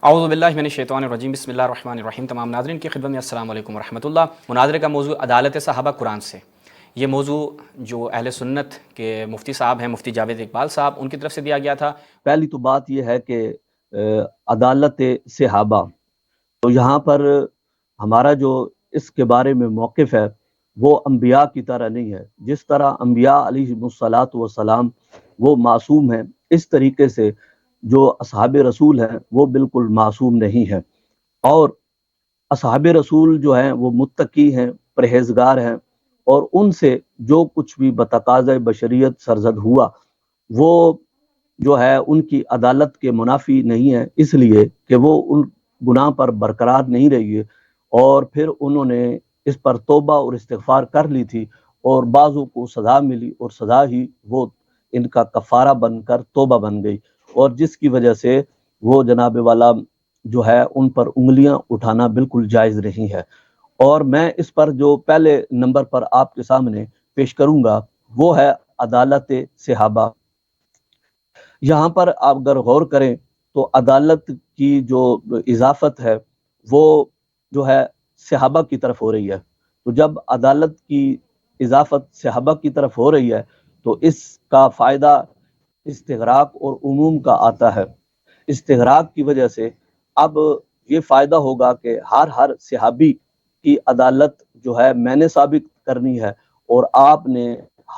اعوذ باللہ من الشیطان الرجیم، بسم اللہ الرحمن الرحیم۔ تمام ناظرین کی خدمت میں السلام علیکم ورحمۃ اللہ۔ مناظرے کا موضوع عدالت صحابہ قرآن سے۔ یہ موضوع جو اہل سنت کے مفتی صاحب ہیں، مفتی جاوید اقبال صاحب، ان کی طرف سے دیا گیا تھا۔ پہلی تو بات یہ ہے کہ عدالت صحابہ، تو یہاں پر ہمارا جو اس کے بارے میں موقف ہے وہ انبیاء کی طرح نہیں ہے۔ جس طرح انبیاء علیہ الصلاۃ والسلام وہ معصوم ہیں، اس طریقے سے جو اصحاب رسول ہیں وہ بالکل معصوم نہیں ہیں، اور اصحاب رسول جو ہیں وہ متقی ہیں، پرہیزگار ہیں، اور ان سے جو کچھ بھی بتقاضۂ بشریت سرزد ہوا وہ جو ہے ان کی عدالت کے منافی نہیں ہے، اس لیے کہ وہ ان گناہ پر برقرار نہیں رہی ہے، اور پھر انہوں نے اس پر توبہ اور استغفار کر لی تھی، اور بعضوں کو سزا ملی، اور سزا ہی وہ ان کا کفارہ بن کر توبہ بن گئی، اور جس کی وجہ سے وہ جناب والا جو ہے ان پر انگلیاں اٹھانا بالکل جائز نہیں ہے۔ اور میں اس پر جو پہلے نمبر پر آپ کے سامنے پیش کروں گا وہ ہے عدالت صحابہ۔ یہاں پر آپ اگر غور کریں تو عدالت کی جو اضافت ہے وہ جو ہے صحابہ کی طرف ہو رہی ہے، تو جب عدالت کی اضافت صحابہ کی طرف ہو رہی ہے تو اس کا فائدہ استغراق اور عموم کا آتا ہے۔ استغراق کی وجہ سے اب یہ فائدہ ہوگا کہ ہر صحابی کی عدالت جو ہے میں نے ثابت کرنی ہے، اور آپ نے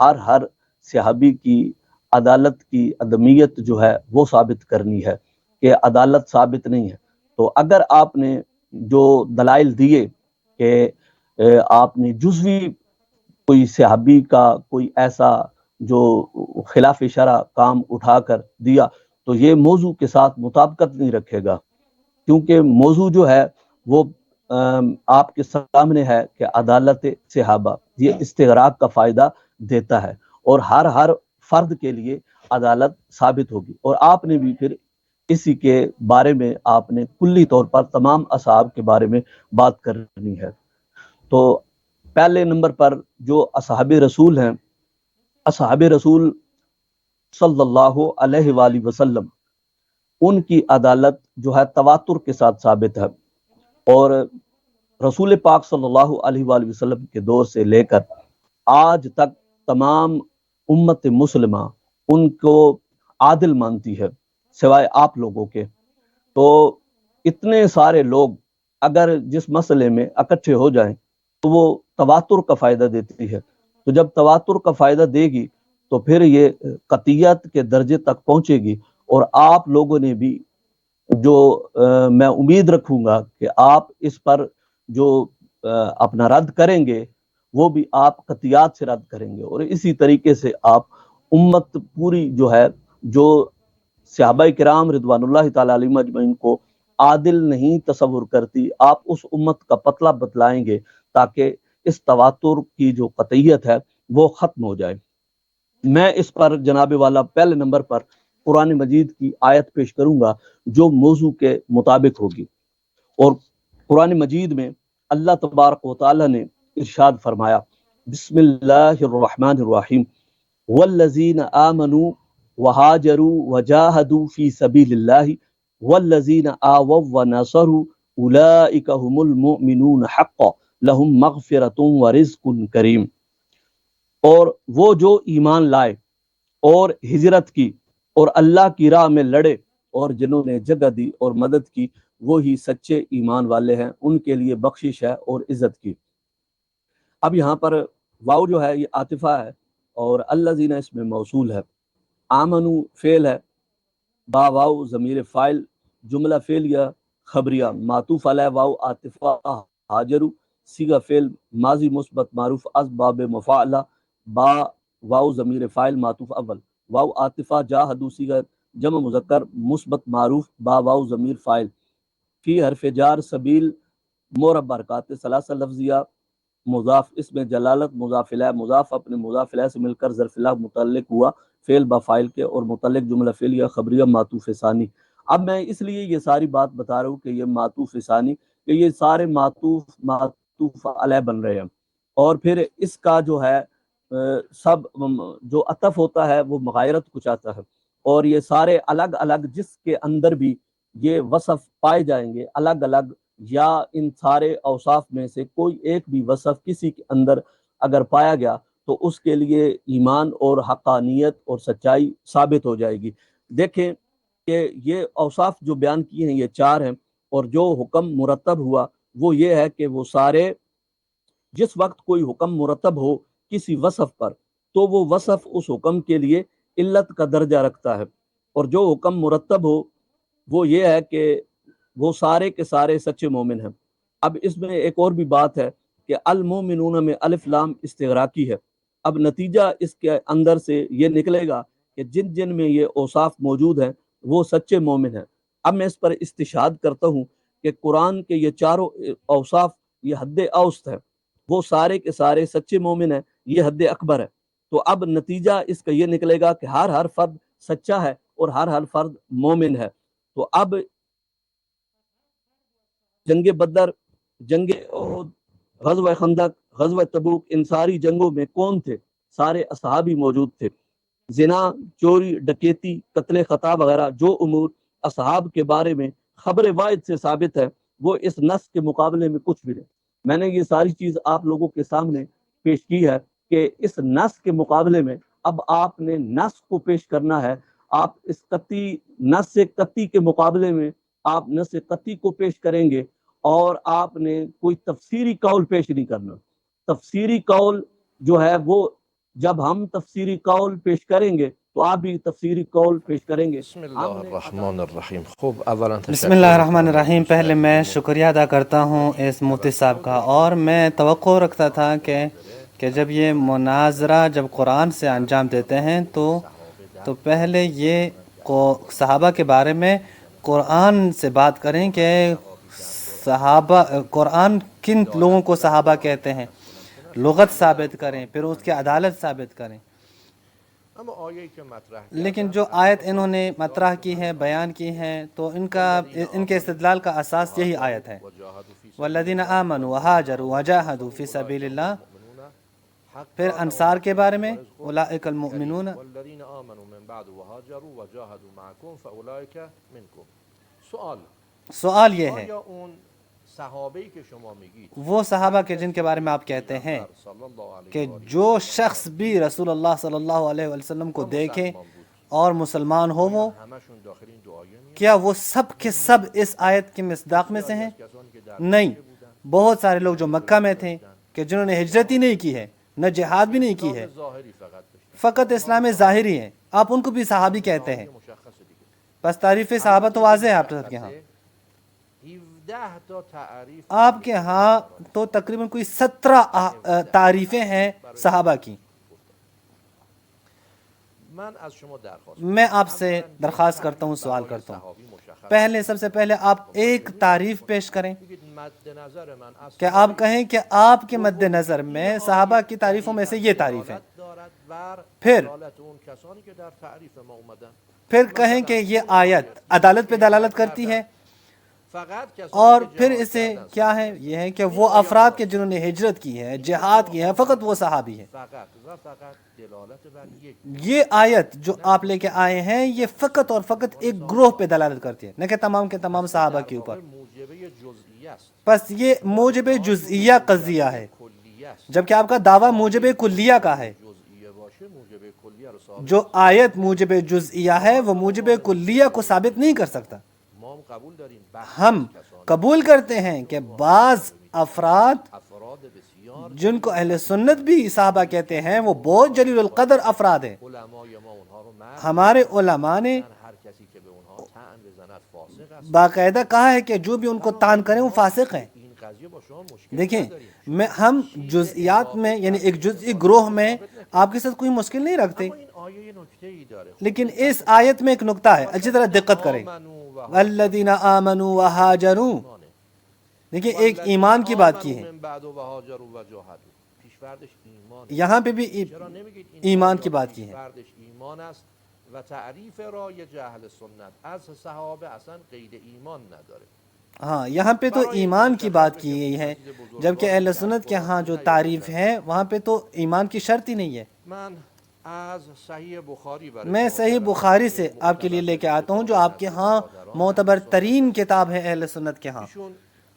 ہر صحابی کی عدالت کی عدمیت جو ہے وہ ثابت کرنی ہے کہ عدالت ثابت نہیں ہے۔ تو اگر آپ نے جو دلائل دیے کہ آپ نے جزوی کوئی صحابی کا کوئی ایسا جو خلاف شرع کام اٹھا کر دیا تو یہ موضوع کے ساتھ مطابقت نہیں رکھے گا، کیونکہ موضوع جو ہے وہ آپ کے سامنے ہے کہ عدالت صحابہ یہ استغراق کا فائدہ دیتا ہے، اور ہر فرد کے لیے عدالت ثابت ہوگی، اور آپ نے بھی پھر اسی کے بارے میں آپ نے کلی طور پر تمام اصحاب کے بارے میں بات کرنی ہے۔ تو پہلے نمبر پر جو اصحاب رسول ہیں، اصحاب رسول صلی اللہ علیہ وآلہ وسلم، ان کی عدالت جو ہے تواتر کے ساتھ ثابت ہے، اور رسول پاک صلی اللہ علیہ وآلہ وسلم کے دور سے لے کر آج تک تمام امت مسلمہ ان کو عادل مانتی ہے سوائے آپ لوگوں کے۔ تو اتنے سارے لوگ اگر جس مسئلے میں اکٹھے ہو جائیں تو وہ تواتر کا فائدہ دیتی ہے، تو جب تواتر کا فائدہ دے گی تو پھر یہ قطعیت کے درجے تک پہنچے گی، اور آپ لوگوں نے بھی جو میں امید رکھوں گا کہ آپ اس پر جو اپنا رد کریں گے وہ بھی آپ قطعیات سے رد کریں گے، اور اسی طریقے سے آپ امت پوری جو ہے جو صحابہ کرام رضوان اللہ تعالی علیہم اجمعین کو عادل نہیں تصور کرتی، آپ اس امت کا پتلا بتلائیں گے تاکہ اس تواتر کی جو قطعیت ہے وہ ختم ہو جائے۔ میں اس پر جناب والا پہلے نمبر پر قرآن مجید کی آیت پیش کروں گا جو موضوع کے مطابق ہوگی، اور قرآن مجید میں اللہ تبارک و تعالی نے ارشاد فرمایا، بسم اللہ الرحمن الرحیم، والذین آمنوا وہاجروا وجاہدوا فی سبیل اللہ والذین آووا ونصروا اولئک هم المؤمنون حقا لہم مغفرۃ ورزق کریم۔ اور وہ جو ایمان لائے اور ہجرت کی اور اللہ کی راہ میں لڑے اور جنہوں نے جگہ دی اور مدد کی، وہی سچے ایمان والے ہیں، ان کے لیے بخشش ہے اور عزت کی۔ اب یہاں پر واو جو ہے یہ عاطفہ ہے، اور الذین اس میں موصول ہے، آمنو فعل ہے، با واو ضمیر فاعل، جملہ فعلیہ خبریہ معطوف علیہ واو عاطفہ، ہاجرو صیغہ فعل ماضی مثبت معروف از باب مفاعلہ، با واو ضمیر فاعل معطوف اول، واو عاطفہ جاہدو صیغہ جمع مذکر مثبت معروف با واو ضمیر فاعل، فی حرف جار سبیل مورب برکات ثلاثہ لفظیہ مضاف، اس میں جلالت مضاف الیہ، مضاف اپنے مضاف الیہ سے مل کر ظرف اللہ متعلق ہوا فعل بفاعل کے، اور متعلق جملہ فعلیہ خبریہ معطوف ثانی۔ اب میں اس لیے یہ ساری بات بتا رہا ہوں کہ یہ معطوف ثانی، کہ یہ سارے معطوف علیہ بن رہے ہیں، اور پھر اس کا جو ہے سب جو عطف ہوتا ہے وہ مغایرت کو چاہتا ہے، اور یہ سارے الگ الگ جس کے اندر بھی یہ وصف پائے جائیں گے الگ الگ، یا ان سارے اوصاف میں سے کوئی ایک بھی وصف کسی کے اندر اگر پایا گیا تو اس کے لیے ایمان اور حقانیت اور سچائی ثابت ہو جائے گی۔ دیکھیں کہ یہ اوصاف جو بیان کیے ہیں یہ چار ہیں، اور جو حکم مرتب ہوا وہ یہ ہے کہ وہ سارے، جس وقت کوئی حکم مرتب ہو کسی وصف پر تو وہ وصف اس حکم کے لیے علت کا درجہ رکھتا ہے، اور جو حکم مرتب ہو وہ یہ ہے کہ وہ سارے کے سارے سچے مومن ہیں۔ اب اس میں ایک اور بھی بات ہے کہ المومنون میں الف لام استغراقی ہے۔ اب نتیجہ اس کے اندر سے یہ نکلے گا کہ جن جن میں یہ اوصاف موجود ہیں وہ سچے مومن ہیں۔ اب میں اس پر استشہاد کرتا ہوں کہ قرآن کے یہ چاروں اوصاف یہ حد اوسط ہے، وہ سارے کے سارے سچے مومن ہیں، یہ حد اکبر ہے۔ تو اب نتیجہ اس کا یہ نکلے گا کہ ہر فرد سچا ہے اور ہر فرد مومن ہے۔ تو اب جنگ بدر، جنگ احد، غزوہ خندق، غزوہ تبوک، ان ساری جنگوں میں کون تھے؟ سارے اصحابی موجود تھے۔ زنا، چوری، ڈکیتی، قتل خطا وغیرہ جو امور اصحاب کے بارے میں خبر واحد سے ثابت ہے وہ اس نص کے مقابلے میں کچھ بھی نہیں۔ میں نے یہ ساری چیز آپ لوگوں کے سامنے پیش کی ہے کہ اس نص کے مقابلے میں اب آپ نے نص کو پیش کرنا ہے۔ آپ اس قطعی نص سے قطعی کے مقابلے میں آپ نص قطعی کو پیش کریں گے، اور آپ نے کوئی تفسیری قول پیش نہیں کرنا۔ تفسیری قول جو ہے وہ جب ہم تفسیری قول پیش کریں گے تو آپ بھی تفسیری قول پیش کریں گے۔ بسم اللہ الرحمن الرحیم۔ خوب، اولا بسم اللہ الرحمن الرحیم۔ پہلے میں شکریہ ادا کرتا ہوں اس مفتی صاحب کا، اور میں توقع رکھتا تھا کہ جب یہ مناظرہ جب قرآن سے انجام دیتے ہیں تو پہلے یہ صحابہ کے بارے میں قرآن سے بات کریں کہ صحابہ، قرآن کن لوگوں کو صحابہ کہتے ہیں، لغت ثابت کریں، پھر اس کی عدالت ثابت کریں۔ لیکن جو آیت انہوں نے مطرح کی ہے، بیان کی ہے، تو ان کے استدلال کا اساس یہی آیت ہے، والذین آمنوا وہاجروا وجاہدوا فی سبیل اللہ۔ پھر انصار کے بارے میں اولئک المؤمنون، والذین آمنوا من بعد وهاجروا وجاهدوا معكم فاولئک منکم۔ سوال یہ ہے آیا اون صحابی کہ شما میگید وہ صحابہ کے جن کے بارے میں آپ کہتے ہیں کہ جو شخص بھی رسول اللہ صلی اللہ علیہ وسلم کو دیکھے اور مسلمان ہو وہ، همشون داخل این دو آیه میاد؟ کیا وہ سب کے سب اس آیت کے مصداق میں سے ہیں؟ نہیں، بہت سارے لوگ جو مکہ میں تھے کہ جنہوں نے ہجرت ہی نہیں کی ہے، نہ جہاد بھی نہیں کی ہے، ظاهری فقط داشت، فقط اسلام ظاہری ہے، آپ ان کو بھی صحابی کہتے ہیں۔ مشخص دیگه۔ بس تعریف صحابہ تو واضح ہے آپ سب کے ہاں۔ 17 تا تعریف آپ کے ہاں تو تقریباً کوئی 17 تعریفیں ہیں صحابہ کی۔ من از شما درخواست میں آپ سے درخواست کرتا ہوں، سوال کرتا ہوں، پہلے سب سے پہلے آپ ایک تعریف پیش کریں بگید مد نظر من از کہ آپ کہیں کہ آپ کے مد نظر میں صحابہ کی تعریفوں میں سے یہ تعریف ہے، دارد بر پھر دلالت اون کسانی که در تعریف ما اومدن، پھر کہیں کہ یہ آیت عدالت پہ دلالت کرتی ہے، فقط کسانی اور که پھر جهاد اسے کردن. کیا ہے، یہ ہے کہ وہ افراد کے جنہوں نے ہجرت کی ہے، جہاد کی ہے، فقط وہ صحابی ہیں۔ فقط و فقط دلالت بر یک یہ آیت جو آپ لے کے آئے ہیں یہ فقط اور فقط ایک گروہ پہ دلالت کرتی ہے، نہ کہ تمام کے تمام صحابہ کے اوپر۔ موجبه جزئیه است، بس یہ موجب جزئیہ قضیہ ہے، کلیه است. جبکہ آپ کا دعویٰ موجب کلیہ کا ہے۔ جزئیه باشه موجبه کلیه رو ثابت. جو آیت موجب جزئیہ ہے وہ موجب کلیہ کو ثابت نہیں کر سکتا۔ ما هم قبول داریم بحث ہم قبول کرتے ہیں کہ بعض افراد افراد بسیار جن کو اہل سنت بھی صحابہ کہتے ہیں وہ بہت جلیل القدر افراد ہیں۔ علمای ما اونها رو مرد ہمارے علماء نے هر کسی که به اونها طعن بزند فاسق است. باقاعدہ کہا ہے کہ جو بھی ان کو طعن کریں وہ فاسق ہیں۔ این قضیه با شما مشکل دیکھیں، نداریم، ہم جزئیات میں یعنی ایک جزئی گروہ میں آپ کے ساتھ کوئی مشکل نہیں رکھتے، اما این آیه یه نکته ای داره. لیکن اس آیت میں ایک نکتہ ہے، اچھی طرح دقت کریں۔ والذین آمنوا وہاجروا، دیکھیں ایک ایمان کی بات کی ہے، من بعد و هاجروا و جاهدوا، پیشوردش ایمان. یہاں پہ بھی چرا نمیگید این ایمان آیه کی بات کی ہے۔ پیشوردش ایمان است و تعریف رایج اهل سنت از صحابه اصلا قید ایمان نداره. ہاں، یہاں پہ تو ایمان کی بات کی گئی ہے، جبکہ اہل سنت کے ہاں جو تعریف ہے وہاں پہ تو ایمان کی شرط ہی نہیں ہے۔ من از صحیح بخاری برای میں صحیح بخاری سے آپ کے لیے لے کے آتا ہوں جو آپ کے ہاں معتبر ترین کتاب ہے اہل سنت کے ہاں. ایشون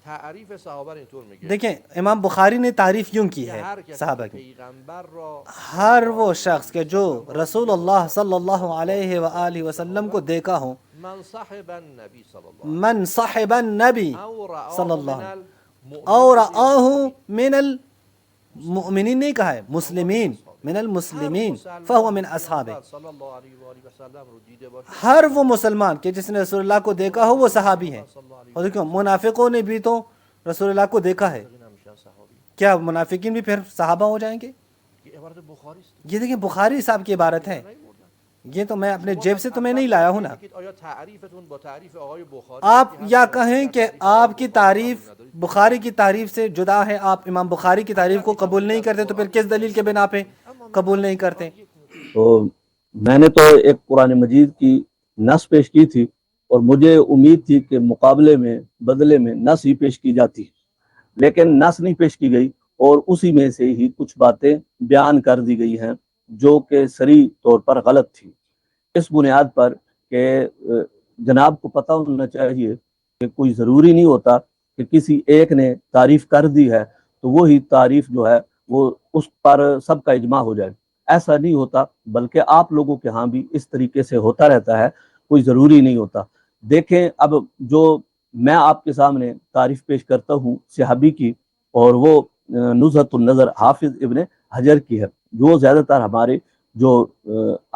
تعریف صحابه رو اینطور میگه دیکھیں امام بخاری نے تعریف یوں کی ہے هر کسی صحابہ کی. پیغمبر را ہر وہ شخص کہ جو رسول اللہ صلی اللہ علیہ وآلہ وسلم کو دیکھا ہو، من صاحب النبی صلی اللہ من صحب النبی او رآه صلی اللہ من علیہ اور آہ من المؤمنین نہیں کہا ہے، مسلمین من المسلمین فہو من اصحابہ. صلی اللہ علیہ وآلہ وسلم رو دیده باشه ہر وہ مسلمان کہ جس نے رسول اللہ کو دیکھا ہو وہ صحابی ہے. اور دیکھو منافقوں نے بھی تو رسول اللہ کو دیکھا ہے، این همیشه صحابی. کیا منافقین بھی پھر صحابہ ہو جائیں گے؟ یہ عبارت بخاری است. یہ دیکھیں بخاری صاحب کی عبارت ہے، یہ تو میں اپنے جیب سے تو میں نہیں لایا ہوں نا. آیا تعریفتون با تعریف آقای بخاری آپ یا کہیں کہ آپ کی تعریف بخاری کی تعریف سے جدا ہے، آپ امام بخاری کی تعریف کو قبول نہیں کرتے، تو پھر کس دلیل کے بنا پہ قبول نہیں کرتے؟ تو میں نے تو ایک قرآن مجید کی نص پیش کی تھی اور مجھے امید تھی کہ مقابلے میں بدلے میں نص ہی پیش کی جاتی، لیکن نص نہیں پیش کی گئی اور اسی میں سے ہی کچھ باتیں بیان کر دی گئی ہیں جو کہ صریح طور پر غلط تھی. اس بنیاد پر کہ جناب کو پتہ ہونا چاہیے کہ کوئی ضروری نہیں ہوتا کہ کسی ایک نے تعریف کر دی ہے تو وہی تعریف جو ہے وہ اس پر سب کا اجماع ہو جائے. ایسا نہیں ہوتا، بلکہ آپ لوگوں کے ہاں بھی اس طریقے سے ہوتا رہتا ہے، کوئی ضروری نہیں ہوتا. دیکھیں اب جو میں آپ کے سامنے تعریف پیش کرتا ہوں صحابی کی، اور وہ نزہۃ النظر حافظ ابن حجر کی ہے، جو زیادہ تر ہمارے جو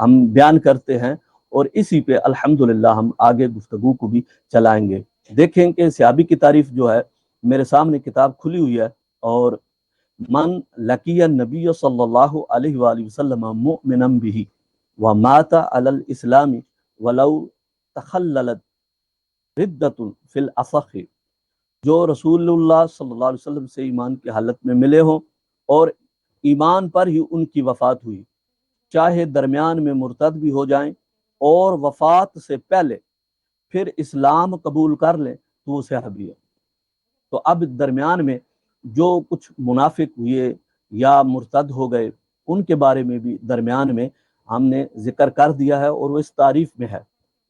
ہم بیان کرتے ہیں، اور اسی پہ الحمدللہ ہم آگے گفتگو کو بھی چلائیں گے. دیکھیں کہ صحابی کی تعریف جو ہے میرے سامنے کتاب کھلی ہوئی ہے، اور من لقی النبی صلی اللہ علیہ وآلہ وسلم مؤمنا به ومات علی الاسلام ولو تخللت ردت فی الاصح، جو رسول اللہ صلی اللہ علیہ وسلم سے ایمان کی حالت میں ملے ہوں اور ایمان پر ہی ان کی وفات ہوئی، چاہے درمیان میں مرتد بھی ہو جائیں اور وفات سے پہلے پھر اسلام قبول کر لیں تو وہ صحابی ہے. تو اب درمیان میں جو کچھ منافق ہوئے یا مرتد ہو گئے ان کے بارے میں بھی درمیان میں ہم نے ذکر کر دیا ہے اور وہ اس تعریف میں ہے.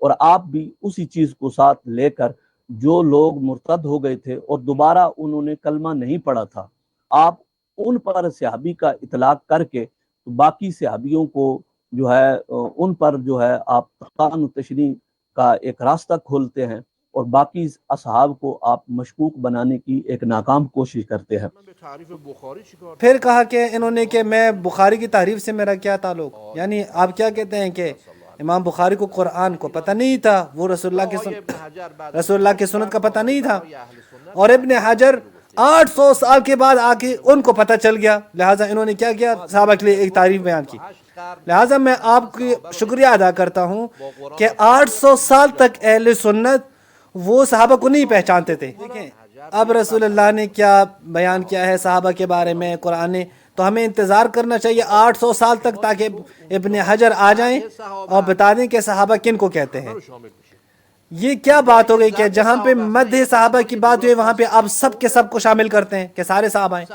اور آپ بھی اسی چیز کو ساتھ لے کر جو لوگ مرتد ہو گئے تھے اور دوبارہ انہوں نے کلمہ نہیں پڑھا تھا، آپ ان پر صحابی کا اطلاق کر کے باقی صحابیوں کو جو ہے ان پر جو ہے آپ طعن و تشنیع کا ایک راستہ کھولتے ہیں، اور باقی اصحاب کو آپ مشکوک بنانے کی ایک ناکام کوشش کرتے ہیں. من به تعریف بخاری چیکار؟ پھر کہا کہ انہوں نے کہ میں بخاری کی تعریف سے میرا کیا تعلق؟ یعنی آپ کیا کہتے ہیں کہ امام بخاری کو قرآن کو پتہ نہیں تھا، وہ رسول اللہ کی رسول اللہ کی سنت کا پتہ نہیں تھا، اور ابن حجر 800 سال کے بعد آ کے ان کو پتہ چل گیا، لہٰذا انہوں نے کیا کیا؟ صحابہ کے لیے ایک تعریف بیان کی. لہٰذا میں آپ کی شکریہ ادا کرتا ہوں کہ 800 سال تک اہل سنت وہ صحابہ کو نہیں پہچانتے تھے. دیکھیں اب رسول اللہ نے کیا بیان کیا ہے صحابہ کے بارے میں قرآن نے، تو ہمیں انتظار کرنا چاہیے 800 سال تک تاکہ ابن حجر آ جائیں اور بتا دیں کہ صحابہ کن کو کہتے ہیں. یہ کیا بات ہو گئی کہ جہاں پہ مدح صحابہ کی بات ہوئی وہاں پہ آپ سب کے سب کو شامل کرتے ہیں کہ سارے صحابہ ہیں،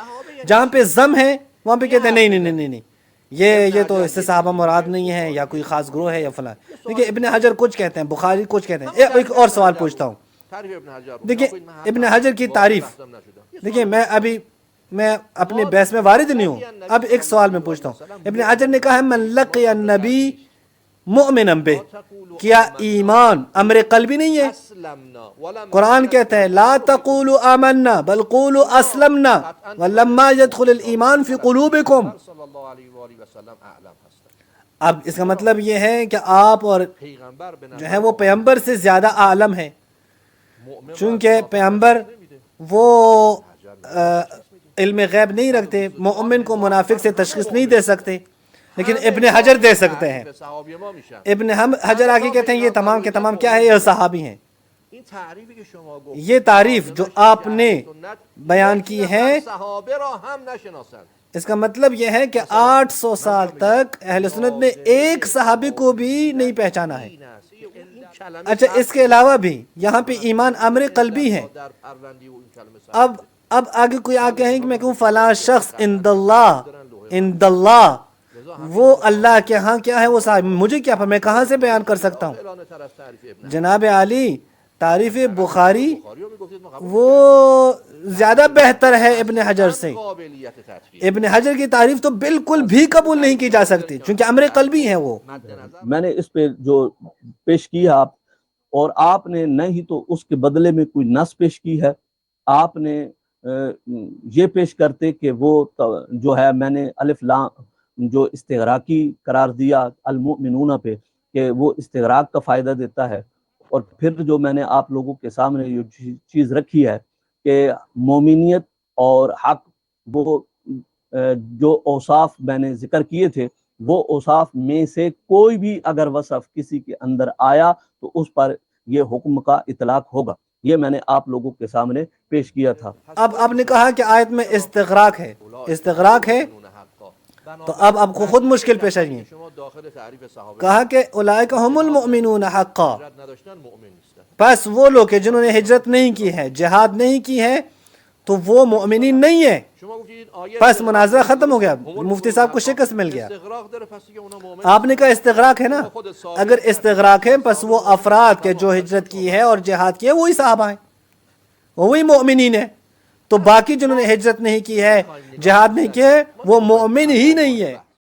جہاں پہ ضم ہے وہاں پہ کہتے ہیں نہیں نہیں نہیں نہیں یہ تو اس سے صحابہ مراد نہیں ہے یا کوئی خاص گروہ ہے یا فلاں. دیکھیں ابن حجر کچھ کہتے ہیں، بخاری کچھ کہتے ہیں. ایک اور سوال پوچھتا ہوں، دیکھیں ابن حجر کی تعریف، دیکھیں میں اپنے بحث میں وارد نہیں ہوں، اب ایک سوال میں پوچھتا ہوں. ابن حجر نے کہا ہے من لقی النبی مؤمنا بہ، کیا ایمان امر قلبی نہیں ہے؟ قرآن کہتا ہے لا تقولوا آمنا بل قولوا اسلمنا ولما يدخل الایمان فی قلوبکم. صلی اللہ علیہ وآلہ وسلم اعلم هستند. اب اس کا مطلب یہ ہے کہ آپ اور پیغمبر به جو ہے وہ پیغمبر سے زیادہ عالم ہے، چونکہ پیغمبر وہ علم غیب نہیں رکھتے، مومن کو منافق سے تشخیص نہیں دے سکتے، لیکن ابن حجر دے سکتے ہیں. صحابی ما میشن. ابن حجر آگے کہتے ہیں یہ تمام کے تمام کیا ہے؟ یہ صحابی ہیں. این تعریفی که شما گفت یہ تعریف جو آپ نے بیان کی ہے صحابه را هم نشناسند. اس کا مطلب یہ ہے کہ 800 سال تک اہل سنت نے ایک صحابی کو بھی نہیں پہچانا ہے. این است. این کلمه اچھا اس کے علاوہ بھی یہاں پہ ایمان امر قلبی ہے. در پروندی و این کلمه اب آگے کوئی آ کہیں کہ میں کہوں فلاں شخص عند اللہ وہ اللہ کے ہاں کیا ہے وہ صاحب مجھے کیا میں کہاں سے بیان کر سکتا ہوں. اعلان تر از تعریف ابن جناب علی تعریف بخاری بخاری رو میگفتید ما قبول وہ زیادہ بہتر ہے ابن حجر سے. قابلیت تطبیق ابن حجر کی تعریف تو بالکل بھی قبول نہیں کی جا سکتی چونکہ امر قلبی ہے وہ. میں نے اس پہ جو پیش کیا اور آپ نے نہ ہی تو اس کے بدلے میں کوئی نص پیش کی ہے، آپ نے یہ پیش کرتے کہ وہ جو ہے میں نے الف لام جو استغراقی قرار دیا المؤمنون پہ کہ وہ استغراق کا فائدہ دیتا ہے، اور پھر جو میں نے آپ لوگوں کے سامنے یہ چیز رکھی ہے کہ مومنیت اور حق وہ جو اوصاف میں نے ذکر کیے تھے وہ اوصاف میں سے کوئی بھی اگر وصف کسی کے اندر آیا تو اس پر یہ حکم کا اطلاق ہوگا. یہ میں نے آپ لوگوں کے سامنے پیش کیا تھا. اب آپ نے کہا کہ آیت میں استغراق ہے، استغراق ہے تو اب آپ کو خود مشکل پیش آئی ہے. شما داخل تعریف صحابه کہا کہ اولئک هم المؤمنون حقا، هجرت نداشتن مؤمن نیستن. پس وہ لوگ کہ جنہوں نے ہجرت نہیں کی ہے، جہاد نہیں کی ہے تو وہ مؤمنین نہیں ہے. شما گفتید این آیه پس مناظرہ ختم ہو گیا، مفتی صاحب کو شکست مل گیا. استغراق داره پس دیگه اونا مؤمن آپ نے کہا استغراق ہے نا، اگر استغراق ہے پس وہ افراد کے جو ہجرت کی ہے اور جہاد کی ہے وہی صحابہ ہیں، وہی مؤمنین ہیں. تو باقی جنہوں نے ہجرت نہیں کی ہے، جہاد نہیں کی ہے، وہ مؤمن ہی نہیں ہے.